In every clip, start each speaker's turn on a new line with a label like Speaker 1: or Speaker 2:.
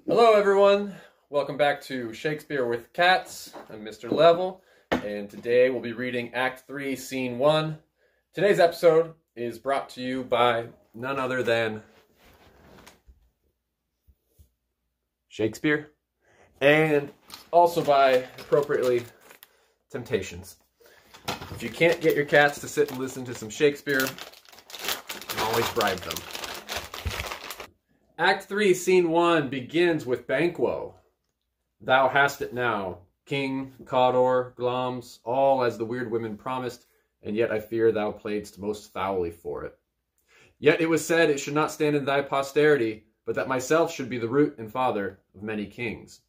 Speaker 1: Hello everyone, welcome back to Shakespeare with Cats. I'm Mr. Level, and today we'll be reading Act 3, Scene 1. Today's episode is brought to you by none other than Shakespeare, and also by, appropriately, Temptations. If you can't get your cats to sit and listen to some Shakespeare, you can always bribe them. Act 3, Scene 1 begins with Banquo. Thou hast it now, King, Cawdor, Glamis, all as the weird women promised, and yet I fear thou playedst most foully for it. Yet it was said it should not stand in thy posterity, but that myself should be the root and father of many kings.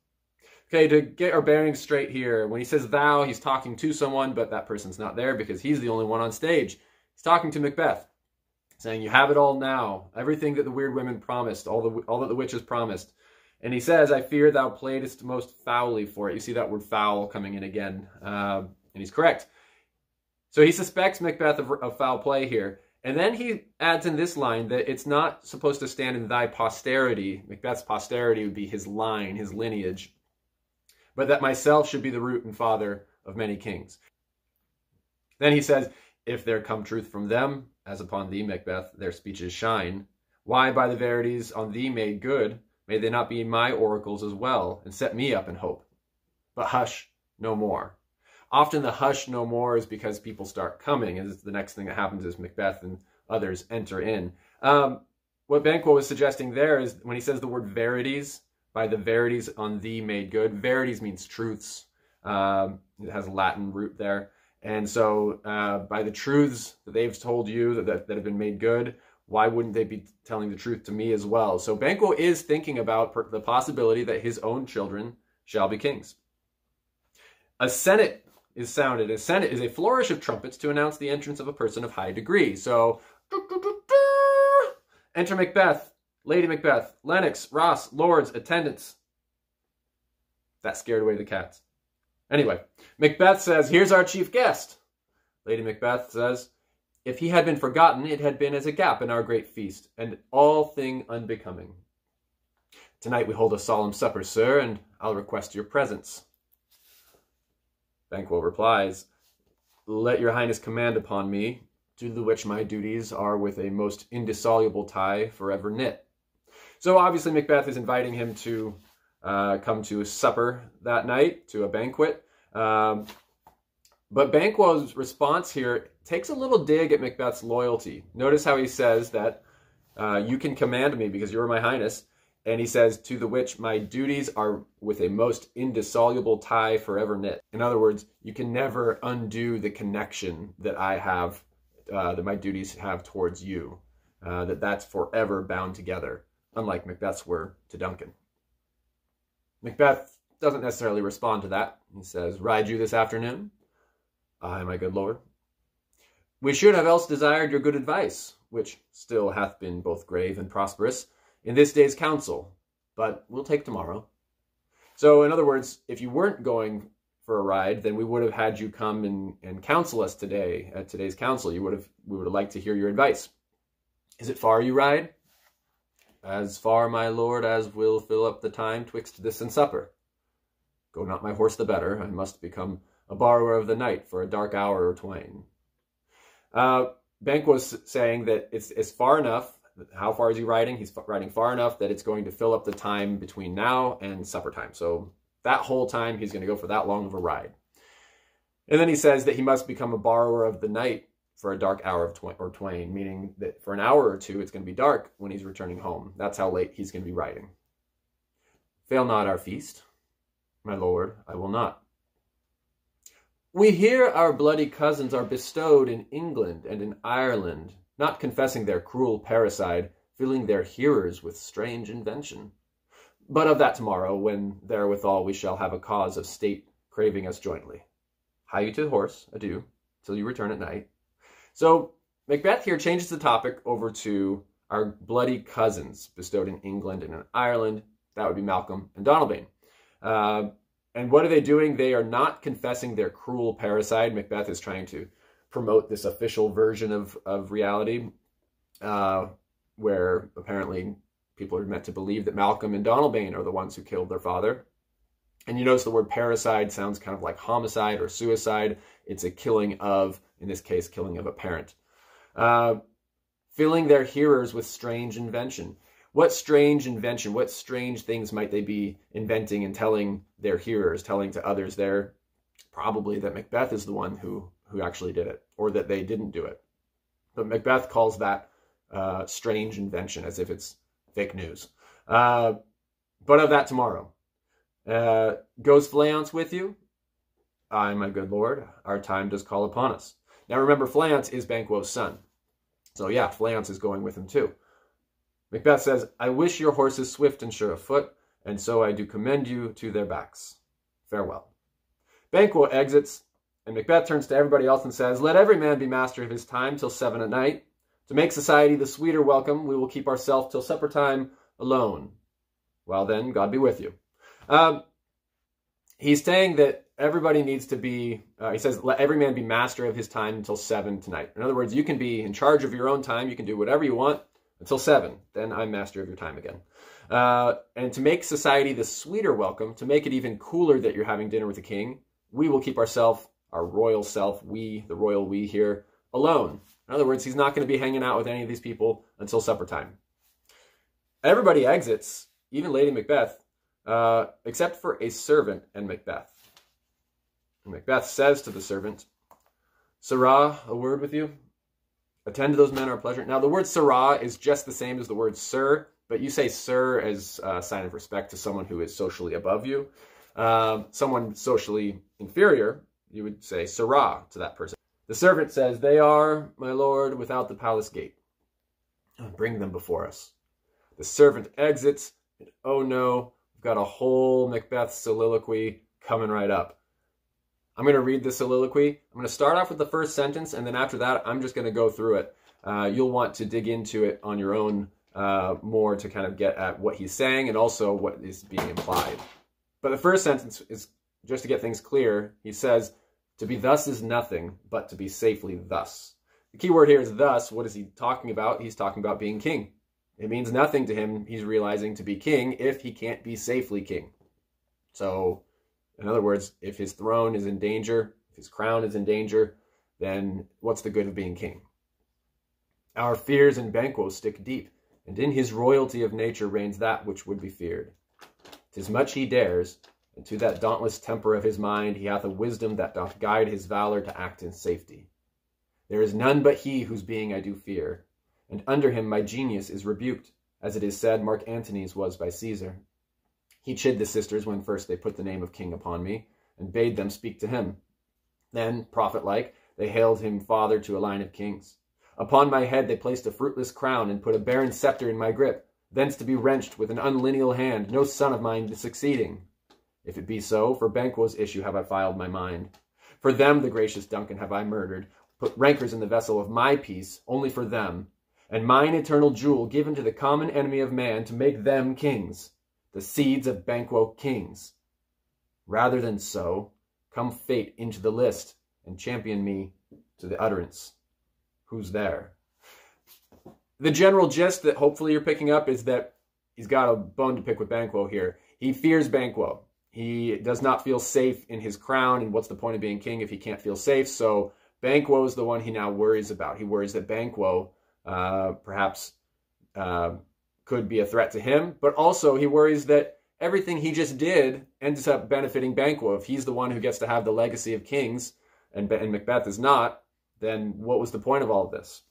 Speaker 1: Okay, to get our bearings straight here, when he says thou, he's talking to someone, but that person's not there because he's the only one on stage. He's talking to Macbeth, saying, you have it all now, everything that the weird women promised, all that the witches promised. And he says, I fear thou playedst most foully for it. You see that word foul coming in again, and he's correct. So he suspects Macbeth of foul play here. And then he adds in this line that it's not supposed to stand in thy posterity. Macbeth's posterity would be his line, his lineage. But that myself should be the root and father of many kings. Then he says, if there come truth from them, as upon thee, Macbeth, their speeches shine, why by the verities on thee made good, may they not be my oracles as well, and set me up in hope? But hush, no more. Often the hush no more is because people start coming, and the next thing that happens is Macbeth and others enter in. What Banquo was suggesting there is when he says the word verities, by the verities on thee made good. Verities means truths. It has a Latin root there. And so by the truths that they've told you that have been made good, why wouldn't they be telling the truth to me as well? So Banquo is thinking about the possibility that his own children shall be kings. A senate is sounded. A senate is a flourish of trumpets to announce the entrance of a person of high degree. So enter Macbeth, Lady Macbeth, Lennox, Ross, lords, attendants. That scared away the cats. Anyway, Macbeth says, here's our chief guest. Lady Macbeth says, if he had been forgotten, it had been as a gap in our great feast, and all thing unbecoming. Tonight we hold a solemn supper, sir, and I'll request your presence. Banquo replies, let your highness command upon me, to the which my duties are with a most indissoluble tie forever knit. So obviously Macbeth is inviting him to come to a supper that night, to a banquet. But Banquo's response here takes a little dig at Macbeth's loyalty. Notice how he says that you can command me because you're my highness. And he says, to the which my duties are with a most indissoluble tie forever knit. In other words, you can never undo the connection that I have, that my duties have towards you. That's forever bound together, unlike Macbeth's were to Duncan. Macbeth doesn't necessarily respond to that. He says, ride you this afternoon? Aye, my good lord. We should have else desired your good advice, which still hath been both grave and prosperous, in this day's council, but we'll take tomorrow. So, in other words, if you weren't going for a ride, then we would have had you come and counsel us today at today's council. We would have liked to hear your advice. Is it far you ride? As far, my lord, as will fill up the time twixt this and supper. Go not my horse the better, I must become a borrower of the night for a dark hour or twain. Banquo's saying that it's far enough. How far is he riding? He's riding far enough that it's going to fill up the time between now and supper time. So that whole time, he's going to go for that long of a ride. And then he says that he must become a borrower of the night for a dark hour or twain, meaning that for an hour or two, it's going to be dark when he's returning home. That's how late he's going to be riding. Fail not our feast, my lord, I will not. We hear our bloody cousins are bestowed in England and in Ireland, not confessing their cruel parricide, filling their hearers with strange invention. But of that tomorrow, when therewithal we shall have a cause of state craving us jointly. Hie you to the horse, adieu, till you return at night. So Macbeth here changes the topic over to our bloody cousins bestowed in England and in Ireland. That would be Malcolm and Donalbain. And what are they doing? They are not confessing their cruel parricide. Macbeth is trying to promote this official version of reality, where apparently People are meant to believe that Malcolm and Donalbain are the ones who killed their father. And you notice the word parricide sounds kind of like homicide or suicide. It's a killing of, in this case, killing of a parent. Filling their hearers with strange invention. What strange invention, what strange things might they be inventing and telling their hearers, telling to others there? Probably that Macbeth is the one who actually did it, or that they didn't do it. But Macbeth calls that strange invention, as if it's fake news. But of that tomorrow. Goes Fleance with you? Aye, my good lord, our time does call upon us. Now remember, Fleance is Banquo's son. So yeah, Fleance is going with him too. Macbeth says, I wish your horses swift and sure of foot, and so I do commend you to their backs. Farewell. Banquo exits, and Macbeth turns to everybody else and says, let every man be master of his time till 7 at night. To make society the sweeter welcome, we will keep ourselves till supper time alone. Well then, God be with you. He's saying that everybody needs to be, he says, let every man be master of his time until 7 tonight. In other words, you can be in charge of your own time. You can do whatever you want until 7. Then I'm master of your time again. And to make society the sweeter welcome, to make it even cooler that you're having dinner with the king, we will keep ourselves, our royal self, we, the royal we here, alone. In other words, he's not going to be hanging out with any of these people until supper time. Everybody exits, even Lady Macbeth, except for a servant and Macbeth. And Macbeth says to the servant, Sirrah, a word with you? Attend to those men our pleasure. Now, the word Sirrah is just the same as the word sir, but you say sir as a sign of respect to someone who is socially above you. Someone socially inferior, you would say Sirrah to that person. The servant says, they are, my lord, without the palace gate. Bring them before us. The servant exits, and oh no, we've got a whole Macbeth soliloquy coming right up. I'm going to read the soliloquy. I'm going to start off with the first sentence, and then after that, I'm just going to go through it. You'll want to dig into it on your own more to kind of get at what he's saying and also what is being implied. But the first sentence is, just to get things clear, he says, to be thus is nothing, but to be safely thus. The key word here is thus. What is he talking about? He's talking about being king. It means nothing to him, he's realizing, to be king if he can't be safely king. So, in other words, if his throne is in danger, if his crown is in danger, then what's the good of being king? Our fears in Banquo stick deep, and in his royalty of nature reigns that which would be feared. 'Tis much he dares, and to that dauntless temper of his mind he hath a wisdom that doth guide his valor to act in safety. There is none but he whose being I do fear, and under him my genius is rebuked, as it is said Mark Antony's was by Caesar. He chid the sisters when first they put the name of king upon me, and bade them speak to him. Then, prophet-like, they hailed him father to a line of kings. Upon my head they placed a fruitless crown, and put a barren scepter in my grip, thence to be wrenched with an unlineal hand, no son of mine succeeding. If it be so, for Banquo's issue have I filed my mind. For them, the gracious Duncan, have I murdered, put rancors in the vessel of my peace, only for them, and mine eternal jewel given to the common enemy of man to make them kings, the seeds of Banquo kings. Rather than so, come fate into the list, and champion me to the utterance. Who's there? The general gist that hopefully you're picking up is that he's got a bone to pick with Banquo here. He fears Banquo. He does not feel safe in his crown, and what's the point of being king if he can't feel safe? So Banquo is the one he now worries about. He worries that Banquo perhaps could be a threat to him, but also he worries that everything he just did ends up benefiting Banquo. If he's the one who gets to have the legacy of kings, and Macbeth is not, then what was the point of all of this?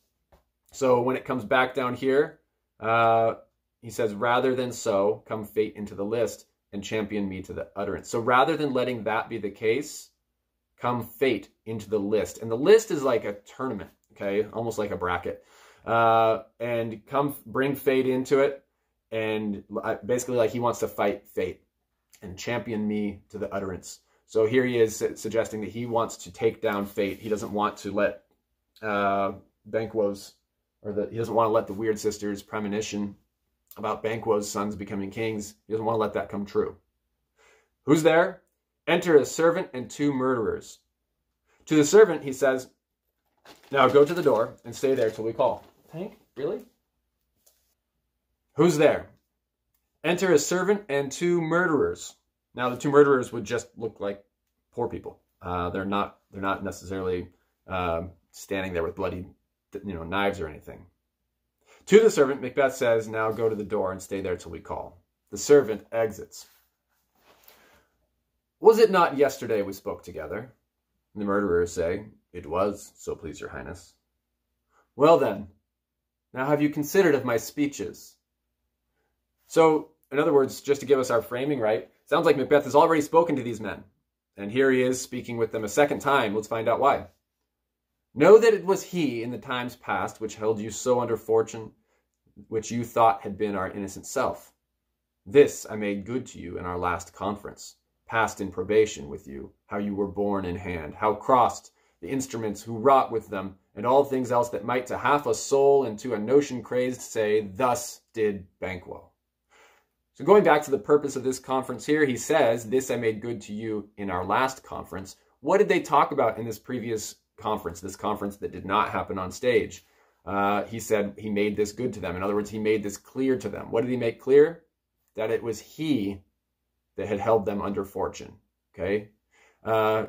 Speaker 1: So when it comes back down here, he says, rather than so, come fate into the list, and champion me to the utterance. So rather than letting that be the case, come fate into the list. And the list is like a tournament, okay? Almost like a bracket. And come bring fate into it. And basically like he wants to fight fate and champion me to the utterance. So here he is suggesting that he wants to take down fate. He doesn't want to let Banquo's, he doesn't want to let the Weird Sisters' premonition about Banquo's sons becoming kings. He doesn't want to let that come true. Who's there? Enter a servant and 2 murderers. To the servant, he says, now go to the door and stay there till we call. Tank? Really? Who's there? Enter a servant and two murderers. Now, the two murderers would just look like poor people. They're not necessarily standing there with bloody, knives or anything. To the servant, Macbeth says, now go to the door and stay there till we call. The servant exits. Was it not yesterday we spoke together? The murderers say, it was, so please your highness. Well then, now have you considered of my speeches? So, in other words, just to give us our framing right, sounds like Macbeth has already spoken to these men. And here he is speaking with them a second time. Let's find out why. Know that it was he in the times past which held you so under fortune, which you thought had been our innocent self. This I made good to you in our last conference, passed in probation with you, how you were borne in hand, how crossed the instruments who wrought with them, and all things else that might to half a soul and to a notion crazed say, thus did Banquo. So going back to the purpose of this conference here, he says, this I made good to you in our last conference. What did they talk about in this previous conference, this conference that did not happen on stage? He said he made this good to them. In other words, he made this clear to them. What did he make clear? That it was he that had held them under fortune. Okay?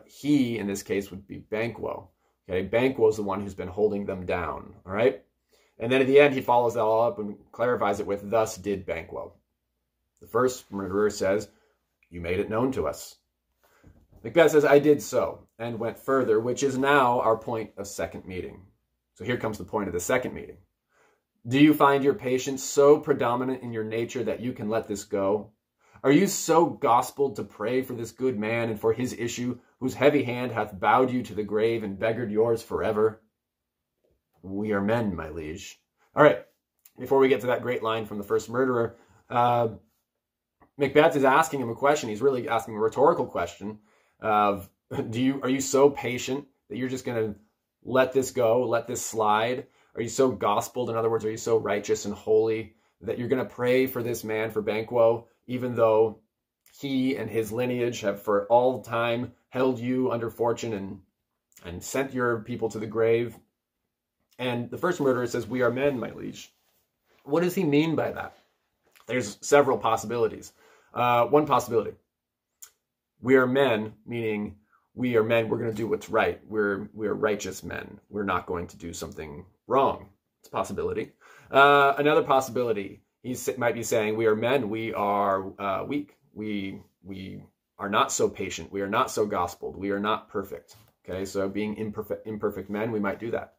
Speaker 1: He, in this case, would be Banquo. Okay? Banquo is the one who's been holding them down. All right? And then at the end, he follows that all up and clarifies it with, thus did Banquo. The first murderer says, you made it known to us. Macbeth says, I did so, and went further, which is now our point of second meeting. So here comes the point of the second meeting. Do you find your patience so predominant in your nature that you can let this go? Are you so gospelled to pray for this good man and for his issue, whose heavy hand hath bowed you to the grave and beggared yours forever? We are men, my liege. All right, before we get to that great line from the first murderer, Macbeth is asking him a question. He's really asking a rhetorical question of, are you so patient that you're just going to let this go, let this slide? Are you so gospeled? In other words, are you so righteous and holy that you're going to pray for this man, for Banquo, even though he and his lineage have for all time held you under fortune and sent your people to the grave? And the first murderer says, we are men, my liege. What does he mean by that? There's several possibilities. One possibility. We are men, meaning we are men, we're going to do what's right. We're righteous men. We're not going to do something wrong. It's a possibility. Another possibility, he might be saying, we are men, we are weak. We are not so patient. We are not so gospeled. We are not perfect. Okay, so being imperfect men, we might do that.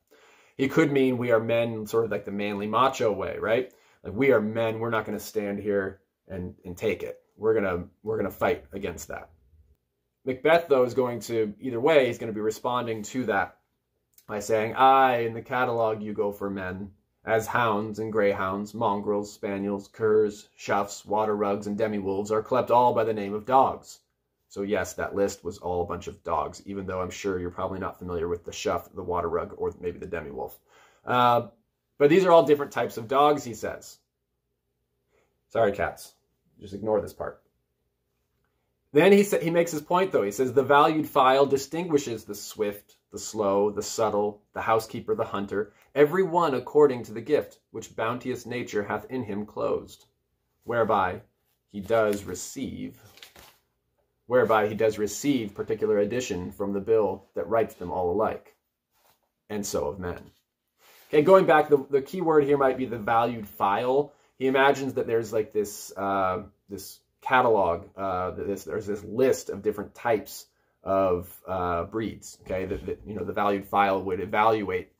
Speaker 1: He could mean we are men sort of like the manly macho way, right? Like we are men, we're not going to stand here and take it. We're gonna fight against that. Macbeth, though, is going to, either way, he's going to be responding to that by saying, I, in the catalogue you go for men, as hounds and greyhounds, mongrels, spaniels, curs, choughs, water rugs, and demi-wolves are clept all by the name of dogs. So yes, that list was all a bunch of dogs, even though I'm sure you're probably not familiar with the chough, the water rug, or maybe the demi-wolf. But these are all different types of dogs, he says. Sorry, cats. Just ignore this part. Then he makes his point, though. He says, the valued file distinguishes the swift, the slow, the subtle, the housekeeper, the hunter, every one according to the gift which bounteous nature hath in him closed, whereby he does receive particular addition from the bill that writes them all alike, and so of men. Okay, going back, the key word here might be the valued file. He imagines that there's like this this catalog, there's this list of different types of breeds. Okay, the valued file would evaluate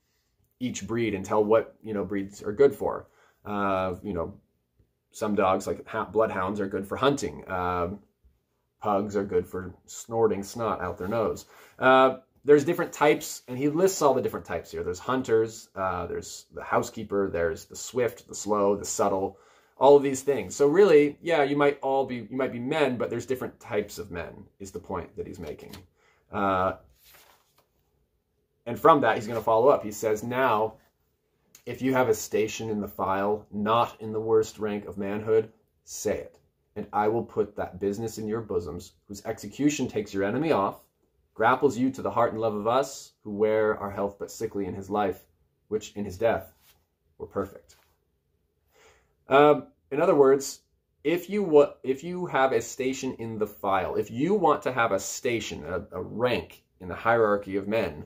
Speaker 1: each breed and tell what breeds are good for. Some dogs like bloodhounds are good for hunting. Pugs are good for snorting snot out their nose. There's different types, and he lists all the different types here. There's hunters, there's the housekeeper, there's the swift, the slow, the subtle, all of these things. So really, yeah, you might be men, but there's different types of men, is the point that he's making. And from that, he's going to follow up. He says, now, if you have a station in the file, not in the worst rank of manhood, say it, and I will put that business in your bosoms, whose execution takes your enemy off, grapples you to the heart and love of us, who wear our health but sickly in his life, which in his death were perfect. In other words, if you have a station in the file, if you want to have a station, a rank in the hierarchy of men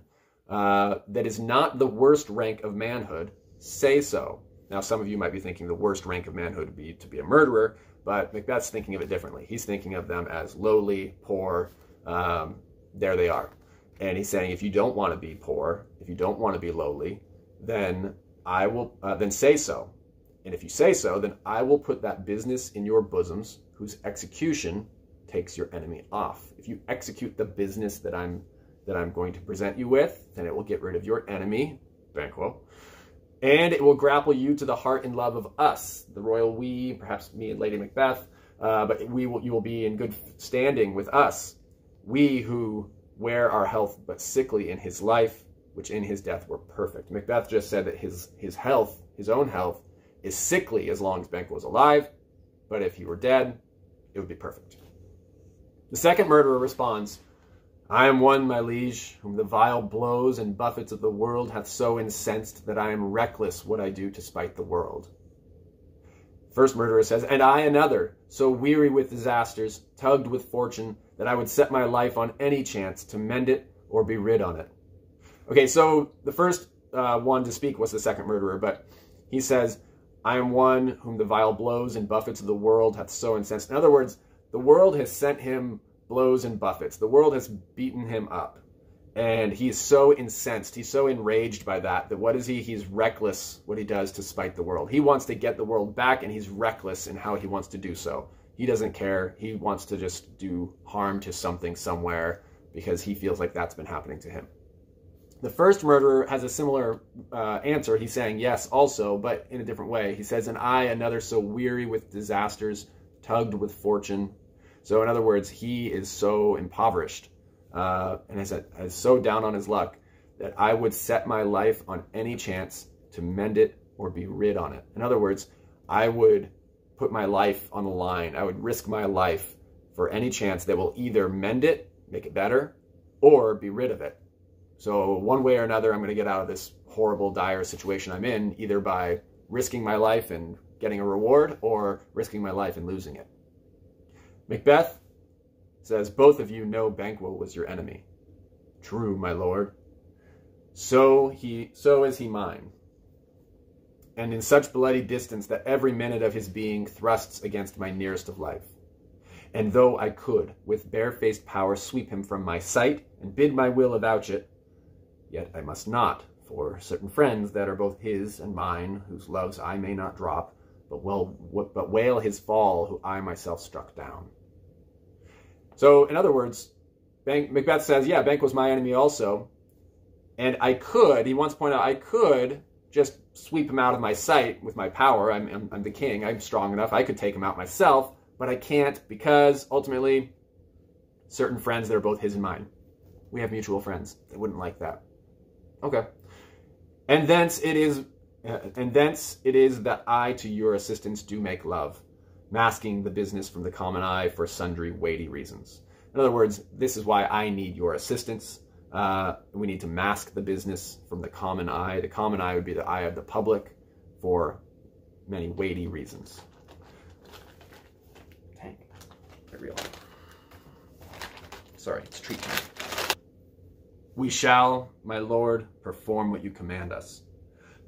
Speaker 1: that is not the worst rank of manhood, say so. Now, some of you might be thinking the worst rank of manhood would be to be a murderer, but Macbeth's thinking of it differently. He's thinking of them as lowly, poor. There they are. And he's saying, if you don't want to be poor, if you don't want to be lowly, then I will, then say so. And if you say so, then I will put that business in your bosoms, whose execution takes your enemy off. If you execute the business that I'm going to present you with, then it will get rid of your enemy, Banquo, and it will grapple you to the heart and love of us, the royal we, perhaps me and Lady Macbeth, but you will be in good standing with us, we who wear our health but sickly in his life, which in his death were perfect. Macbeth just said that his health, his own health, is sickly as long as Banquo was alive, but if he were dead, it would be perfect. The second murderer responds, I am one, my liege, whom the vile blows and buffets of the world hath so incensed that I am reckless what I do to spite the world. First murderer says, and I another, so weary with disasters, tugged with fortune, that I would set my life on any chance to mend it or be rid on it. Okay, so the first one to speak was the second murderer, but he says, I am one whom the vile blows and buffets of the world hath so incensed. In other words, the world has sent him blows and buffets. The world has beaten him up. And he is so incensed, he's so enraged by that what is he? He's reckless what he does to spite the world. He wants to get the world back, and he's reckless in how he wants to do so. He doesn't care. He wants to just do harm to something somewhere because he feels like that's been happening to him. The first murderer has a similar answer. He's saying yes also, but in a different way. He says, and I, another, so weary with disasters, tugged with fortune. So in other words, he is so impoverished and is so down on his luck that I would set my life on any chance to mend it or be rid on it. In other words, I would put my life on the line. I would risk my life for any chance that will either mend it, make it better, or be rid of it. So one way or another, I'm going to get out of this horrible, dire situation I'm in, either by risking my life and getting a reward, or risking my life and losing it. Macbeth says, both of you know Banquo was your enemy. True, my lord. So is he mine. And in such bloody distance that every minute of his being thrusts against my nearest of life. And though I could, with barefaced power, sweep him from my sight and bid my will avouch it, yet I must not, for certain friends that are both his and mine, whose loves I may not drop, but wail his fall, who I myself struck down. So, in other words, Macbeth says, yeah, Banquo's my enemy also, and I could, he wants to point out, I could just sweep him out of my sight with my power. I'm the king, I'm strong enough, I could take him out myself, but I can't because, ultimately, certain friends that are both his and mine. We have mutual friends that wouldn't like that. Okay. And thence it is that I to your assistance do make love, masking the business from the common eye for sundry weighty reasons. In other words, this is why I need your assistance. We need to mask the business from the common eye. The common eye would be the eye of the public for many weighty reasons. Dang, I realize. Sorry, it's treat time. We shall, my lord, perform what you command us.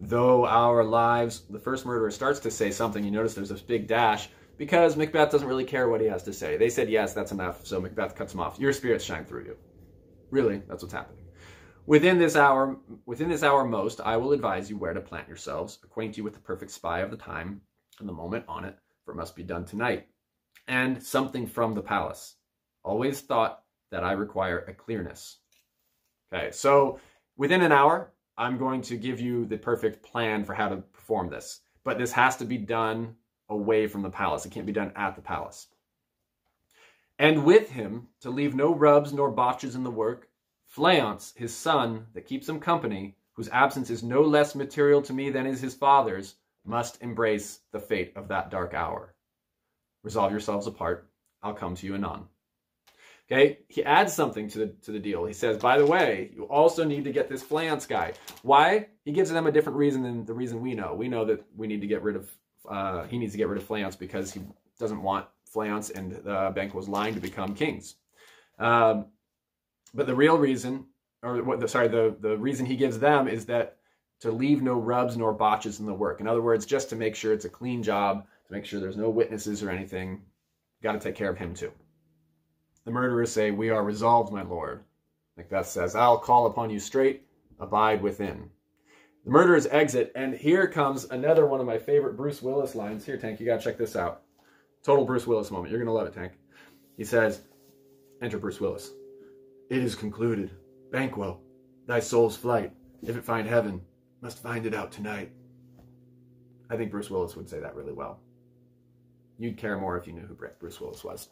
Speaker 1: Though our lives, the first murderer starts to say something. You notice there's this big dash because Macbeth doesn't really care what he has to say. They said, yes, that's enough. So Macbeth cuts him off. Your spirits shine through you. Really, that's what's happening. Within this hour most, I will advise you where to plant yourselves, acquaint you with the perfect spy of the time and the moment on it, for it must be done tonight, and something from the palace. Always thought that I require a clearness. Okay, so within an hour, I'm going to give you the perfect plan for how to perform this. But this has to be done away from the palace. It can't be done at the palace. And with him, to leave no rubs nor botches in the work, Fleance, his son, that keeps him company, whose absence is no less material to me than is his father's, must embrace the fate of that dark hour. Resolve yourselves apart. I'll come to you anon. Okay, he adds something to the deal. He says, by the way, you also need to get this Fleance guy. Why? He gives them a different reason than the reason we know. We know that we need to get rid of, he needs to get rid of Fleance because doesn't want Fleance and Banquo's line to become kings. But the real reason, the reason he gives them is that to leave no rubs nor botches in the work. In other words, just to make sure it's a clean job, to make sure there's no witnesses or anything. Got to take care of him too. The murderers say, "We are resolved, my lord." Macbeth says, "I'll call upon you straight, abide within." The murderers exit, and here comes another one of my favorite Bruce Willis lines. Here, Tank, you got to check this out. Total Bruce Willis moment. You're going to love it, Tank. He says, enter Bruce Willis. "It is concluded. Banquo, thy soul's flight, if it find heaven, must find it out tonight." I think Bruce Willis would say that really well. You'd care more if you knew who Bruce Willis was.